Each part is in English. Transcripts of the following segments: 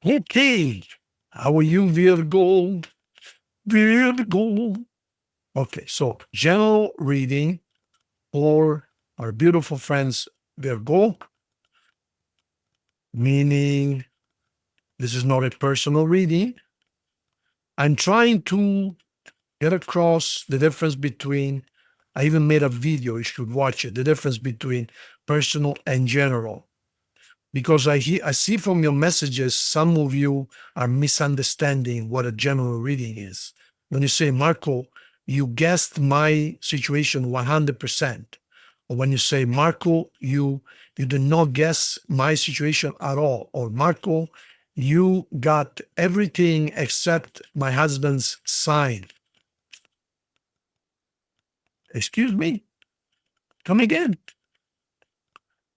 Okay, how are you, Virgo? Virgo. Okay, so general reading for our beautiful friends Virgo, meaning this is not a personal reading. I'm trying to get across the difference between, I even made a video, you should watch it, the difference between personal and general. Because I see from your messages, some of you are misunderstanding what a general reading is. When you say, Marco, you guessed my situation 100%. Or when you say, Marco, you did not guess my situation at all. Or Marco, you got everything except my husband's sign. Excuse me? Come again.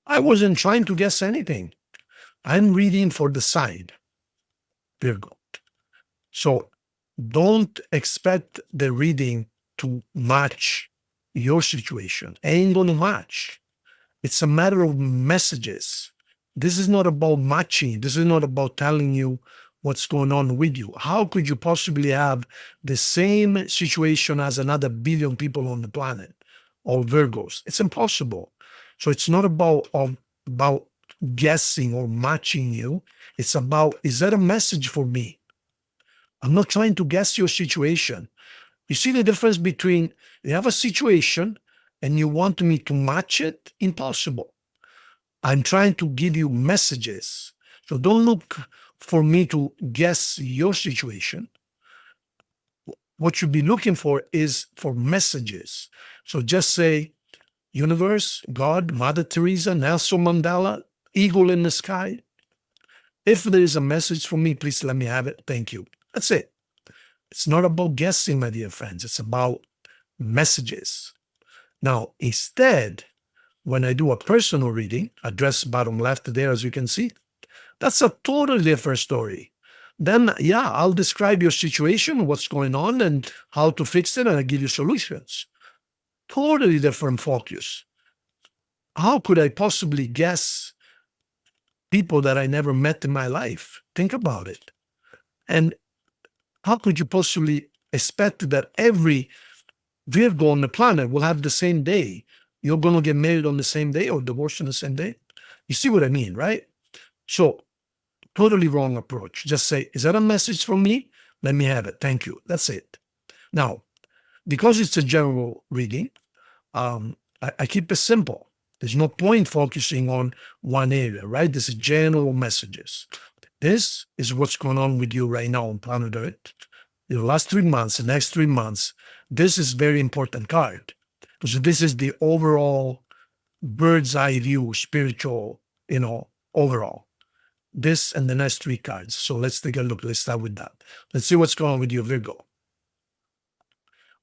I wasn't trying to guess anything. I'm reading for the sign, Virgo. So don't expect the reading to match your situation. Ain't gonna match. It's a matter of messages. This is not about matching. This is not about telling you what's going on with you. How could you possibly have the same situation as another billion people on the planet, all Virgos? It's impossible. So it's not about guessing or matching you. It's about, is that a message for me? I'm not trying to guess your situation. You see the difference between you have a situation and you want me to match it? Impossible. I'm trying to give you messages. So don't look for me to guess your situation. What you'd be looking for is for messages. So just say, universe, God, Mother Teresa, Nelson Mandela, eagle in the sky. If there is a message for me, please let me have it. Thank you. That's it. It's not about guessing, my dear friends. It's about messages. Now, instead, when I do a personal reading, address bottom left there, as you can see, that's a totally different story. Then, yeah, I'll describe your situation, what's going on, and how to fix it, and I'll give you solutions. Totally different focus. How could I possibly guess people that I never met in my life? Think about it. And how could you possibly expect that every Virgo on the planet will have the same day? You're going to get married on the same day or divorced on the same day? You see what I mean, right? So, totally wrong approach. Just say, is that a message from me? Let me have it. Thank you. That's it. Now, because it's a general reading, I keep it simple. There's no point focusing on one area, right? This is general messages. This is what's going on with you right now on planet Earth. The last 3 months, the next 3 months, this is very important card. So this is the overall bird's eye view, spiritual, overall. This and the next 3 cards. So let's take a look. Let's start with that. Let's see what's going on with you, Virgo.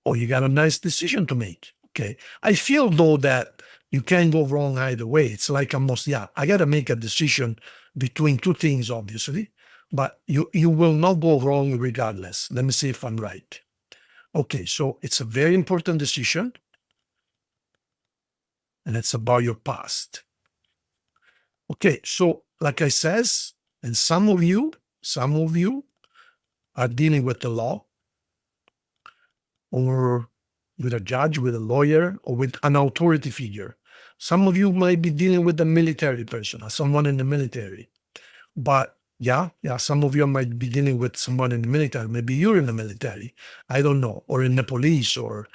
Oh, you got a nice decision to make. Okay. I feel though that you can't go wrong either way. It's like almost, I got to make a decision between 2 things, obviously, but you will not go wrong regardless. Let me see if I'm right. Okay. So it's a very important decision, and it's about your past. Okay. So like I says, and some of you are dealing with the law, or with a judge, with a lawyer, or with an authority figure. Some of you might be dealing with a military person, or someone in the military. But some of you might be dealing with someone in the military. Maybe you're in the military. I don't know. Or in the police, or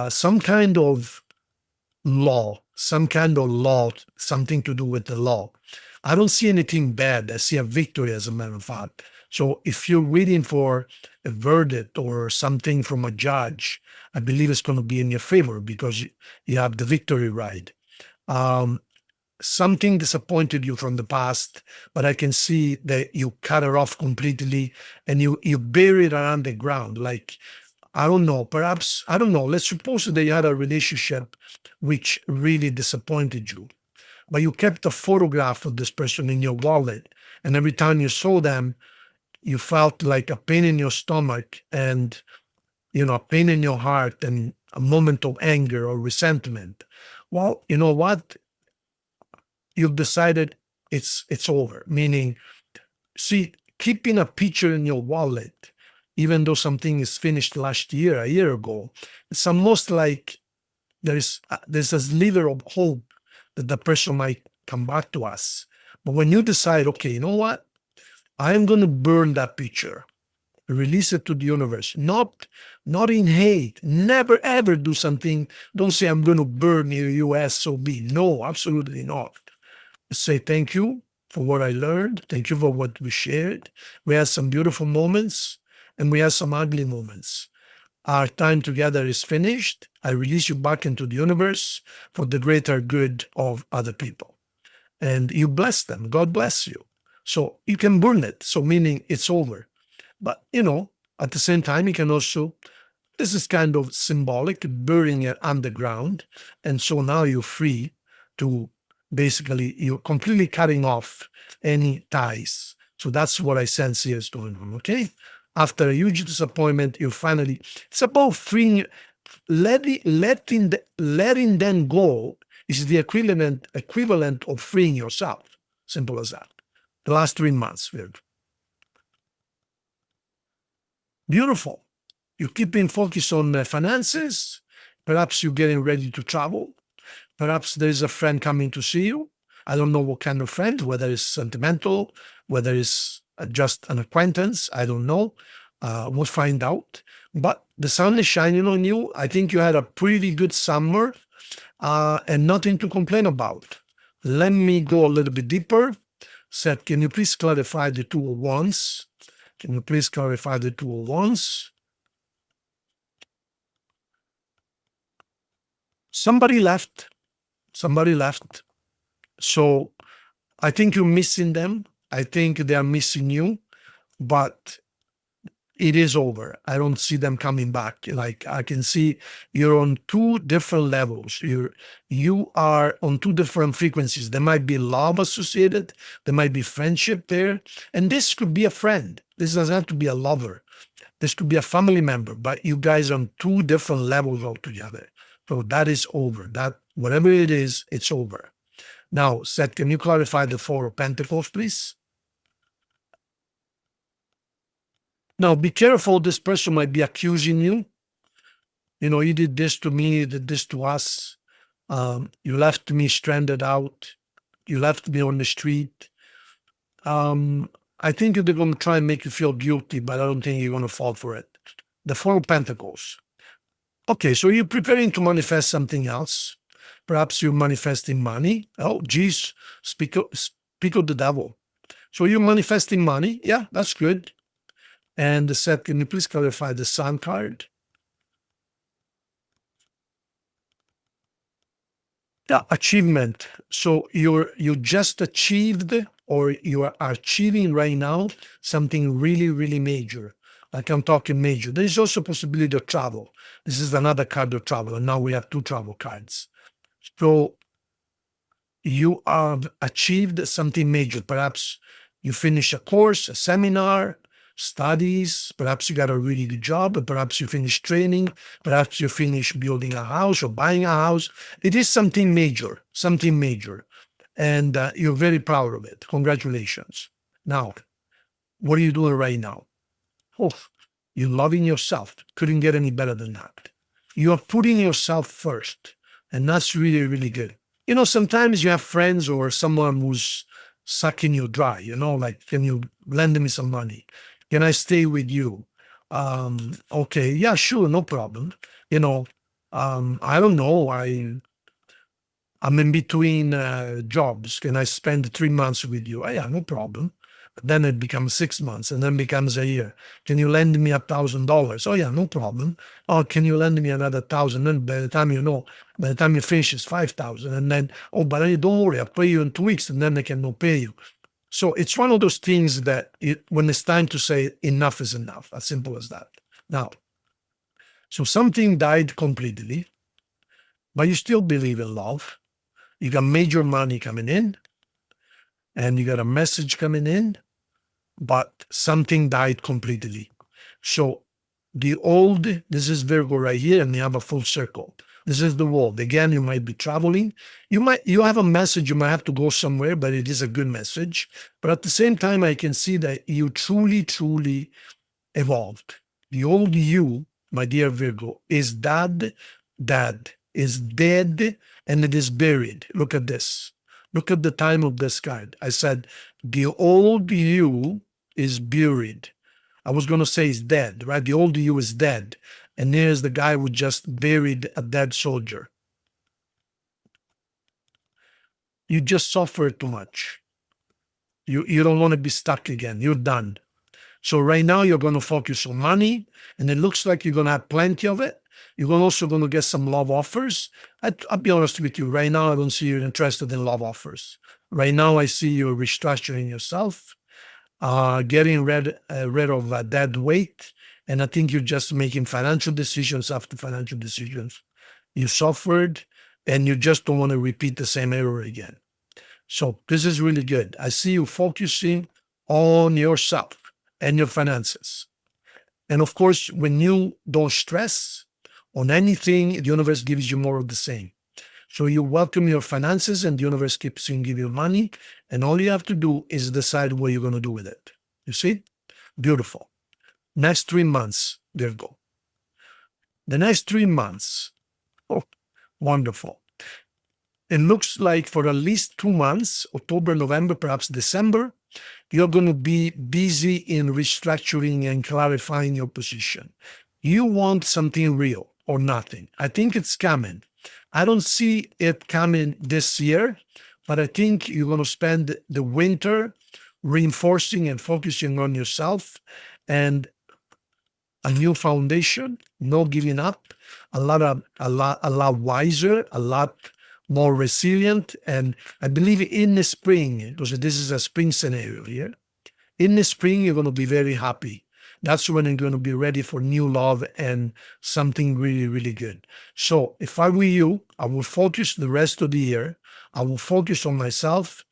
some kind of law, something to do with the law. I don't see anything bad. I see a victory, as a matter of fact. So if you're waiting for a verdict or something from a judge, I believe it's going to be in your favor because you have the victory ride. Something disappointed you from the past, but I can see that you cut it off completely and you bury it around the ground. Like, I don't know, perhaps, I don't know. Let's suppose that you had a relationship which really disappointed you, but you kept a photograph of this person in your wallet. And every time you saw them, you felt like a pain in your stomach and, a pain in your heart and a moment of anger or resentment. Well, you know what? You've decided it's over. Meaning, see, keeping a picture in your wallet, even though something is finished last year, a year ago, it's almost like there's a sliver of hope that the person might come back to us. But when you decide, okay, you know what? I'm going to burn that picture, release it to the universe, not in hate. Never ever do something. Don't say I'm going to burn your SOB. No, absolutely not. Say thank you for what I learned. Thank you for what we shared. We had some beautiful moments and we had some ugly moments. Our time together is finished. I release you back into the universe for the greater good of other people. And you bless them. God bless you. So you can burn it. So meaning it's over. But, at the same time, you can also, this is kind of symbolic, burying it underground. And so now you're free to basically, you're completely cutting off any ties. So that's what I sense here is going on, okay? After a huge disappointment, you finally, it's about freeing, letting them go is the equivalent of freeing yourself. Simple as that. The last 3 months, weird. Beautiful. You're keeping focus on finances. Perhaps you're getting ready to travel. Perhaps there's a friend coming to see you. I don't know what kind of friend, whether it's sentimental, whether it's just an acquaintance. I don't know. We'll find out. But the sun is shining on you. I think you had a pretty good summer and nothing to complain about. Let me go a little bit deeper. Seth, can you please clarify the Two of Wands? Can you please clarify the Two of Wands? Somebody left. So I think you're missing them. I think they are missing you, but it is over. I don't see them coming back. Like I can see you're on two different levels. You are on two different frequencies. There might be love associated. There might be friendship there. And this could be a friend. This doesn't have to be a lover. This could be a family member, but you guys are on two different levels altogether. So that is over. That whatever it is, it's over. Now, Seth, can you clarify the Four of Pentacles, please? Now, be careful. This person might be accusing you. You did this to me, you did this to us. You left me stranded out. You left me on the street. I think they're going to try and make you feel guilty, but I don't think you're going to fall for it. The Four of Pentacles. Okay, so you're preparing to manifest something else. Perhaps you're manifesting money. Oh, geez, speak of the devil. So you're manifesting money. Yeah, that's good. And Seth, can you please clarify the Sun card? Yeah, achievement. So you just achieved, or you are achieving right now something really, really major. Like I'm talking major. There is also possibility of travel. This is another card of travel, and now we have two travel cards. So you have achieved something major. Perhaps you finish a course, a seminar, studies, perhaps you got a really good job, perhaps you finish training, perhaps you finish building a house or buying a house. It is something major, and you're very proud of it. Congratulations. Now, what are you doing right now? Oh, you're loving yourself. Couldn't get any better than that. You are putting yourself first, and that's really, really good. Sometimes you have friends or someone who's sucking you dry, like, can you lend me some money? Can I stay with you? Okay, yeah, sure, no problem. I don't know. I'm in between jobs. Can I spend 3 months with you? Oh, yeah, no problem. Then it becomes 6 months, and then becomes a year. Can you lend me $1,000? Oh yeah, no problem. Oh, can you lend me another 1,000? Then by the time you finish, it's 5,000, and then but don't worry, I'll pay you in 2 weeks, and then they cannot pay you. So it's one of those things that when it's time to say enough is enough, as simple as that. Now, so something died completely, but you still believe in love. You got major money coming in, and you got a message coming in, but something died completely. So this is Virgo right here, and you have a full circle. This is the world. Again, you might be traveling. You have a message. You might have to go somewhere, but it is a good message. But at the same time, I can see that you truly, truly evolved. The old you, my dear Virgo, is dead, is dead, and it is buried. Look at this. Look at the time of this card. I said, the old you is buried. I was going to say is dead, right? The old you is dead. And there's the guy who just buried a dead soldier. You just suffered too much. You don't want to be stuck again. You're done. So right now you're going to focus on money, and it looks like you're going to have plenty of it. You're also going to get some love offers. I'll be honest with you. Right now, I don't see you interested in love offers. Right now, I see you restructuring yourself, getting rid of that dead weight. And I think you're just making financial decisions after financial decisions. You suffered, and you just don't want to repeat the same error again. So this is really good. I see you focusing on yourself and your finances. And of course, when you don't stress on anything, the universe gives you more of the same. So you welcome your finances, and the universe keeps on giving you money. And all you have to do is decide what you're going to do with it. You see? Beautiful. Next 3 months, there you go. The next 3 months, oh, wonderful. It looks like for at least 2 months, October, November, perhaps December, you're going to be busy in restructuring and clarifying your position. You want something real or nothing. I think it's coming. I don't see it coming this year, but I think you're going to spend the winter reinforcing and focusing on yourself and a new foundation, no giving up, a lot wiser, a lot more resilient. And I believe in the spring, because this is a spring scenario here, in the spring, you're going to be very happy. That's when you're going to be ready for new love and something really, really good. So if I were you, I will focus the rest of the year. I will focus on myself.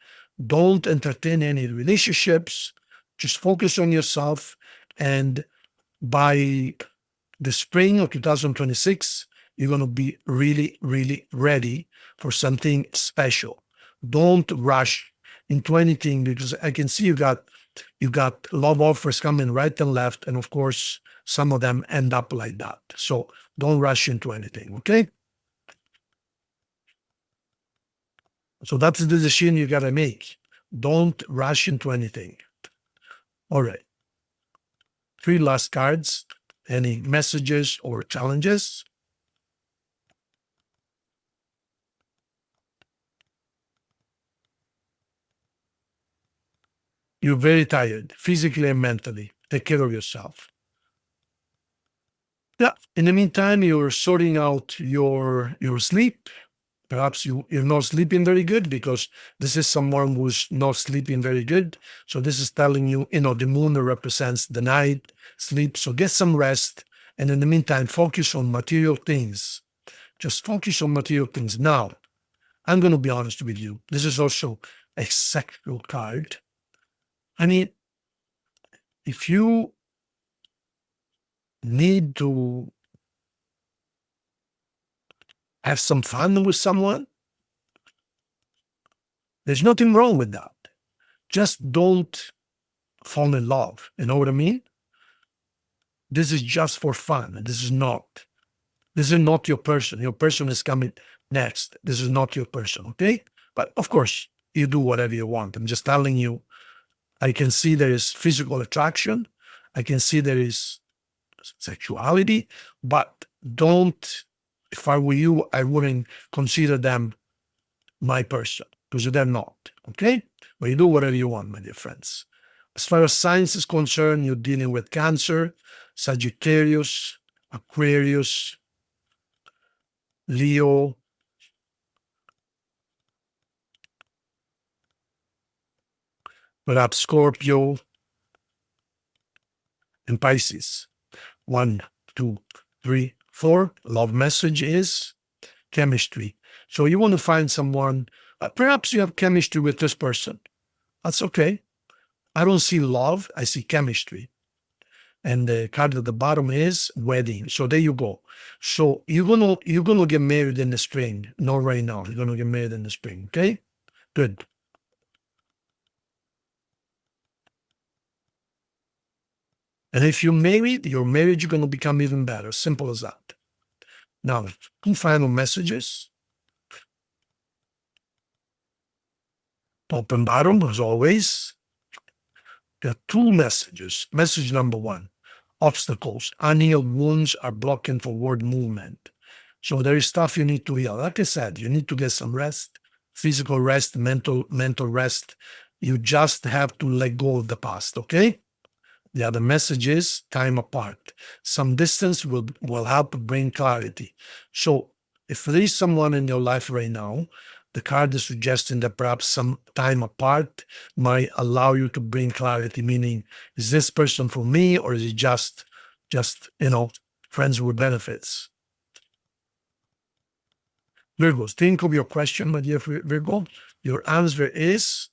Don't entertain any relationships. Just focus on yourself. And by the spring of 2026, you're going to be really, really ready for something special. Don't rush into anything, because I can see you got love offers coming right and left. And of course, some of them end up like that. So don't rush into anything. Okay. So that's the decision you got to make. Don't rush into anything. All right. 3 last cards. Any messages or challenges? You're very tired, physically and mentally. Take care of yourself. Yeah. In the meantime, you're sorting out your sleep. Perhaps you're not sleeping very good, because this is someone who's not sleeping very good. So this is telling you, the moon represents the night, sleep. So get some rest. And in the meantime, focus on material things. Just focus on material things. Now, I'm going to be honest with you. This is also a sexual card. I mean, if you need to have some fun with someone, there's nothing wrong with that. Just don't fall in love. You know what I mean? This is just for fun. This is not your person. Your person is coming next. This is not your person. Okay? But of course, you do whatever you want. I'm just telling you, I can see there is physical attraction. I can see there is sexuality, but if I were you, I wouldn't consider them my person, because they're not. Okay? But you do whatever you want, my dear friends. As far as science is concerned, you're dealing with Cancer, Sagittarius, Aquarius, Leo, perhaps Scorpio, and Pisces. 1, 2, 3, 4. Love message is chemistry. So you want to find someone, perhaps you have chemistry with this person. That's okay. I don't see love, I see chemistry. and the card at the bottom is wedding. So there you go. So you're gonna get married in the spring, not right now. You're gonna get married in the spring. Okay, good. And if you're married, your marriage is gonna become even better. Simple as that. Now, 2 final messages. Top and bottom, as always. There are 2 messages. Message number 1, obstacles. Unhealed wounds are blocking forward movement. So there is stuff you need to heal. Like I said, you need to get some rest, physical rest, mental rest. You just have to let go of the past, okay? The other message is time apart. Some distance will help bring clarity. So if there is someone in your life right now, the card is suggesting that perhaps some time apart might allow you to bring clarity, meaning, is this person for me, or is it just friends with benefits? Virgos, think of your question, my dear Virgo. Your answer is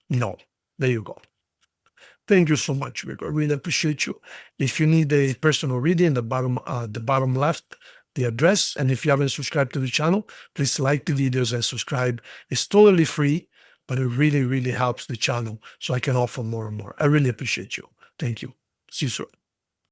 no. There you go. Thank you so much, Virgo. I really appreciate you. If you need a personal reading, the bottom left, the address. And if you haven't subscribed to the channel, please like the videos and subscribe. It's totally free, but it really, really helps the channel so I can offer more and more. I really appreciate you. Thank you. See you soon.